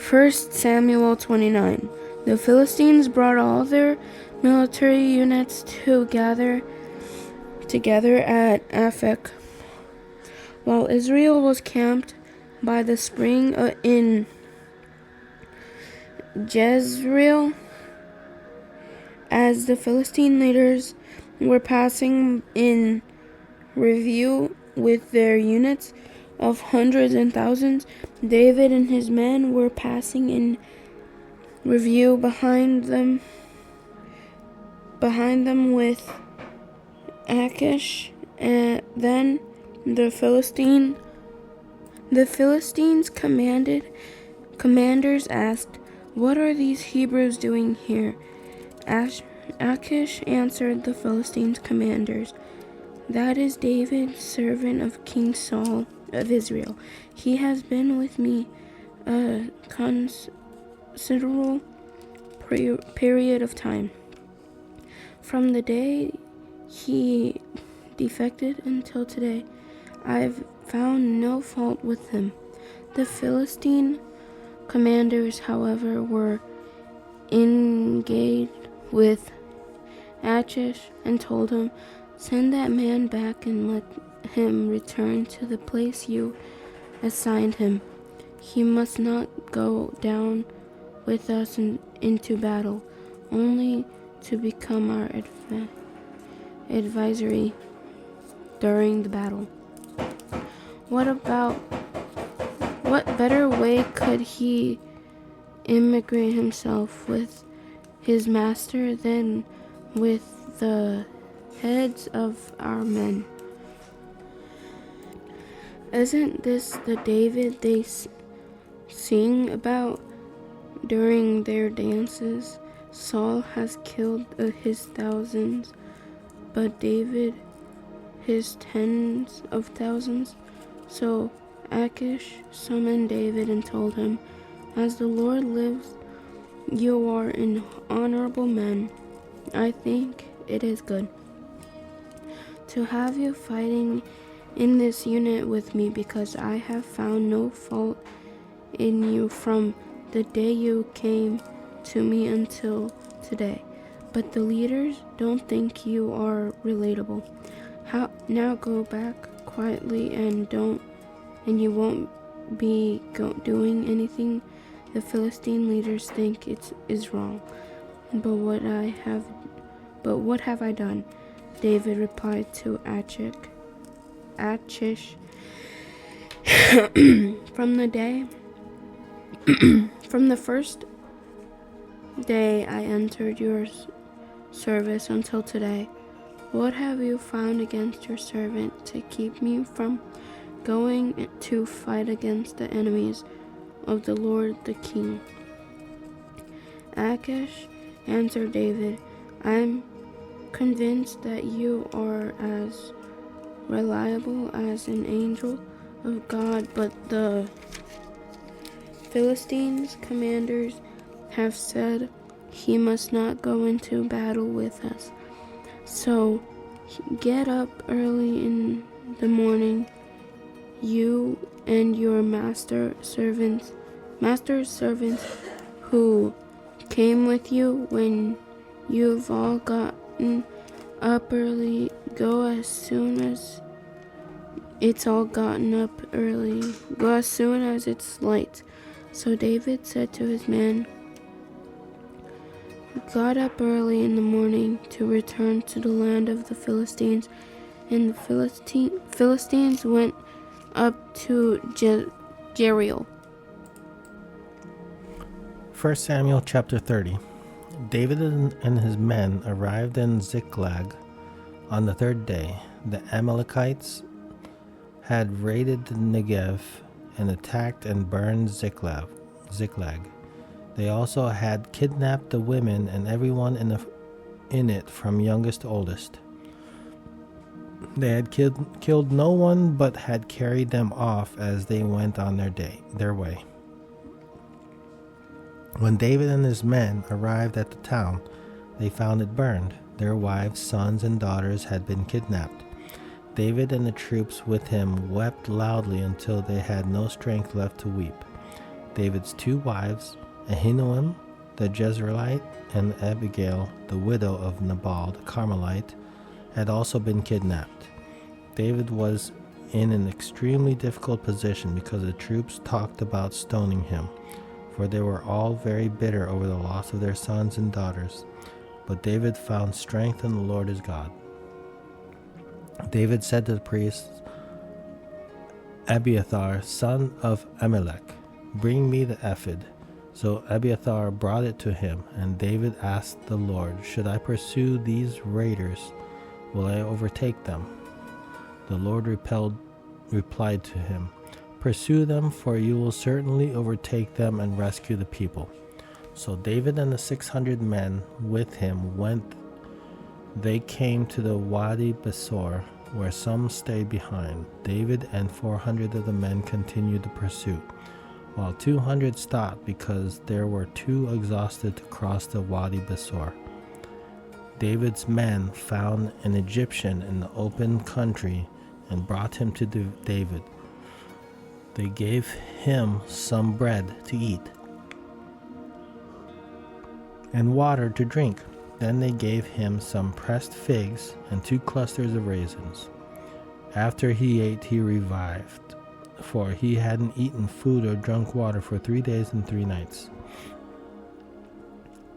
1 Samuel 29. The Philistines brought all their military units together at Aphek, while Israel was camped by the spring in Jezreel. As the Philistine leaders were passing in review with their units of hundreds and thousands, David and his men were passing in review behind them with Achish. And then the Philistines commanders asked, "What are these Hebrews doing here?" Achish answered the Philistines' commanders, "That is David, servant of King Saul of Israel. He has been with me a considerable period of time. From the day he defected until today, I've found no fault with him." The Philistine commanders, however, were engaged with Achish and told him, "Send that man back and let him return to the place you assigned him. He must not go down with us into battle, only to become our advisory during the battle." What better way could he immigrate himself with his master than with the heads of our men? Isn't this the David they sing about during their dances? Saul has killed his thousands, but David his tens of thousands. So Achish summoned David and told him, "As the Lord lives, you are an honorable man. I think it is good to have you fighting in this unit with me, because I have found no fault in you from the day you came to me until today. But the leaders don't think you are relatable. Now go back quietly and you won't be doing anything the Philistine leaders think is wrong. But what have I done?" David replied to Achish, From the first day I entered your service until today, what have you found against your servant to keep me from going to fight against the enemies of the Lord the king?" Achish answered David, "I'm convinced that you are as reliable as an angel of God, but the Philistines' commanders have said he must not go into battle with us. So get up early in the morning, you and your master's servants who came with you. When you've all gotten up early, go as soon as it's light." So David said to his men, got up early in the morning to return to the land of the Philistines, and the Philistines went up to Jezreel. 1 Samuel chapter 30. David and his men arrived in Ziklag on the third day. The Amalekites had raided the Negev and attacked and burned Ziklag. They also had kidnapped the women and everyone in it from youngest to oldest. They had killed no one, but had carried them off as they went on their way. When David and his men arrived at the town, they found it burned. Their wives, sons, and daughters had been kidnapped. David and the troops with him wept loudly until they had no strength left to weep. David's 2 wives, Ahinoam the Jezreelite and Abigail, the widow of Nabal the Carmelite, had also been kidnapped. David was in an extremely difficult position because the troops talked about stoning him, for they were all very bitter over the loss of their sons and daughters. But David found strength in the Lord his God. David said to the priest Abiathar, son of Ahimelech, "Bring me the ephod." So Abiathar brought it to him, and David asked the Lord, "Should I pursue these raiders? Will I overtake them?" The Lord replied to him, "Pursue them, for you will certainly overtake them and rescue the people." So David and the 600 men with him went. They came to the Wadi Besor, where some stayed behind. David and 400 of the men continued the pursuit, while 200 stopped because they were too exhausted to cross the Wadi Besor. David's men found an Egyptian in the open country and brought him to David. They gave him some bread to eat and water to drink. Then they gave him some pressed figs and 2 clusters of raisins. After he ate, he revived, for he hadn't eaten food or drunk water for 3 days and 3 nights.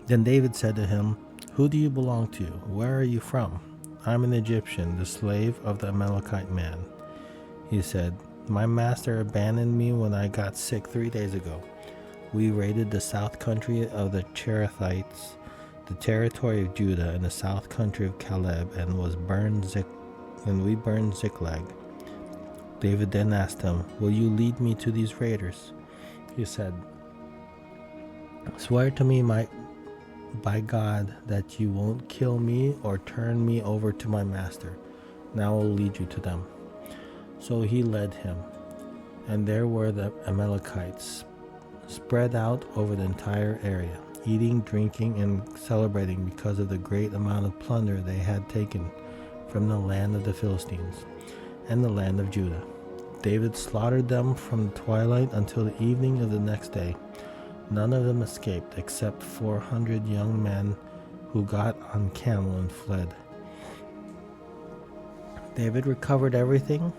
Then David said to him, "Who do you belong to? Where are you from?" "I'm an Egyptian, the slave of the Amalekite man." He said, "My master abandoned me when I got sick 3 days ago. We raided the south country of the Cherethites, the territory of Judah, and the south country of Caleb, and we burned Ziklag." David then asked him, "Will you lead me to these raiders?" He said, "Swear to me by God that you won't kill me or turn me over to my master. Now I will lead you to them." So he led him, and there were the Amalekites spread out over the entire area, eating, drinking, and celebrating because of the great amount of plunder they had taken from the land of the Philistines and the land of Judah. David slaughtered them from the twilight until the evening of the next day. None of them escaped except 400 young men who got on camel and fled. David recovered everything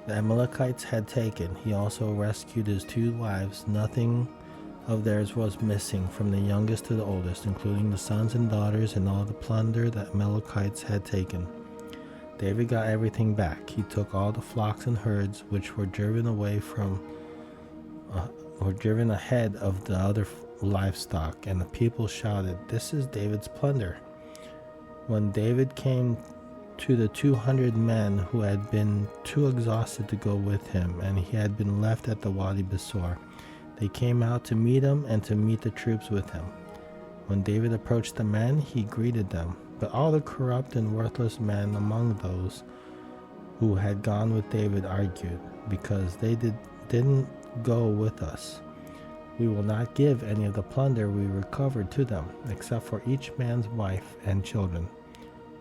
the Amalekites had taken. He also rescued his 2 wives. Nothing of theirs was missing, from the youngest to the oldest, including the sons and daughters and all the plunder the Amalekites had taken. David got everything back. He took all the flocks and herds which were driven ahead of the other livestock, and the people shouted, "This is David's plunder." When David came to the 200 men who had been too exhausted to go with him, and he had been left at the Wadi Besor, they came out to meet him and to meet the troops with him. When David approached the men, he greeted them. But all the corrupt and worthless men among those who had gone with David argued, because they didn't go with us. "We will not give any of the plunder we recovered to them, except for each man's wife and children.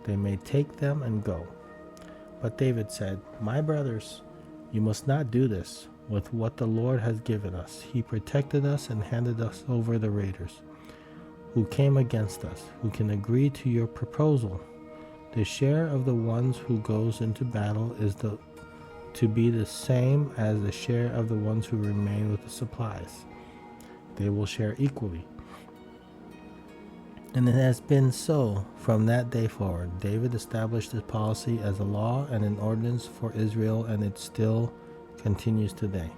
They may take them and go." But David said, "My brothers, you must not do this. With what the Lord has given us, he protected us and handed us over the raiders who came against us. Who can agree to your proposal? The share of the ones who goes into battle is to be the same as the share of the ones who remain with the supplies. They will share equally." And it has been so from that day forward. David established this policy as a law and an ordinance for Israel, and it still continues today.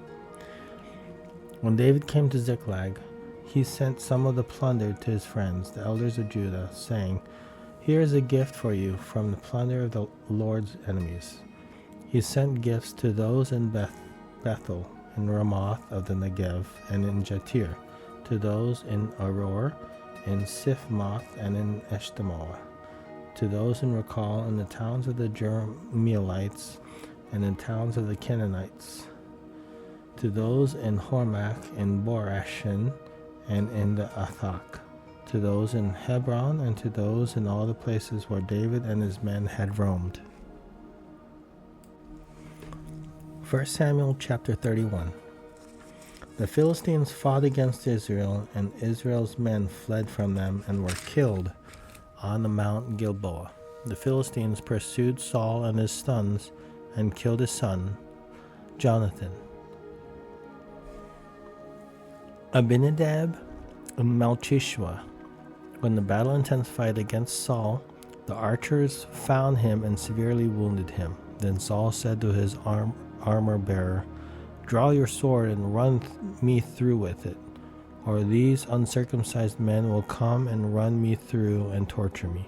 When David came to Ziklag, he sent some of the plunder to his friends, the elders of Judah, saying, "Here is a gift for you from the plunder of the Lord's enemies." He sent gifts to those in Bethel, in Ramoth of the Negev, and in Jatir, to those in Aror, in Siphmoth, and in Eshtemoa, to those in Rakal, in the towns of the Jerahmeelites, and in towns of the Canaanites, to those in Hormach, in Borashan, and in the Athak, to those in Hebron, and to those in all the places where David and his men had roamed. 1 Samuel chapter 31. The Philistines fought against Israel, and Israel's men fled from them and were killed on the Mount Gilboa. The Philistines pursued Saul and his sons and killed his son, Jonathan. Abinadab and Malchishua. When the battle intensified against Saul, the archers found him and severely wounded him. Then Saul said to his armor-bearer, "Draw your sword and run me through with it, or these uncircumcised men will come and run me through and torture me."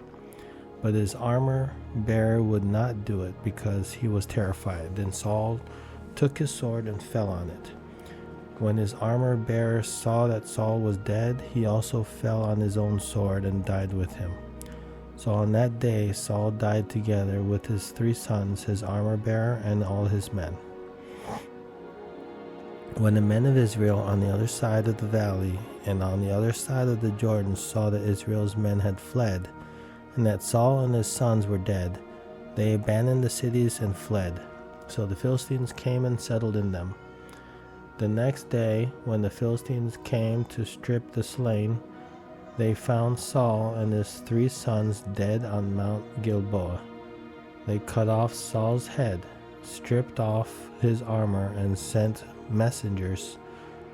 But his armor-bearer would not do it because he was terrified. Then Saul took his sword and fell on it. When his armor-bearer saw that Saul was dead, he also fell on his own sword and died with him. So on that day Saul died together with his 3 sons, his armor-bearer, and all his men. When the men of Israel on the other side of the valley and on the other side of the Jordan saw that Israel's men had fled, and that Saul and his sons were dead, they abandoned the cities and fled. So the Philistines came and settled in them. The next day, when the Philistines came to strip the slain, they found Saul and his 3 sons dead on Mount Gilboa. They cut off Saul's head, stripped off his armor, and sent messengers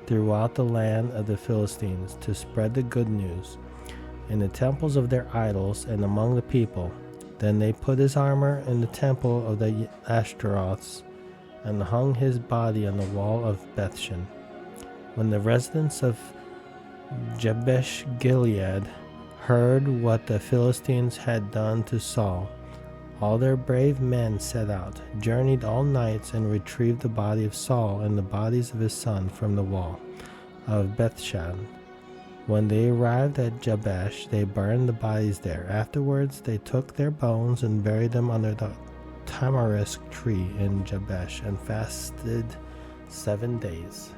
throughout the land of the Philistines to spread the good news in the temples of their idols and among the people. Then they put his armor in the temple of the Ashtaroths and hung his body on the wall of Bethshan. When the residents of Jabesh Gilead heard what the Philistines had done to Saul, all their brave men set out, journeyed all nights, and retrieved the body of Saul and the bodies of his son from the wall of Bethshan. When they arrived at Jabesh, they burned the bodies there. Afterwards, they took their bones and buried them under the tamarisk tree in Jabesh and fasted 7 days.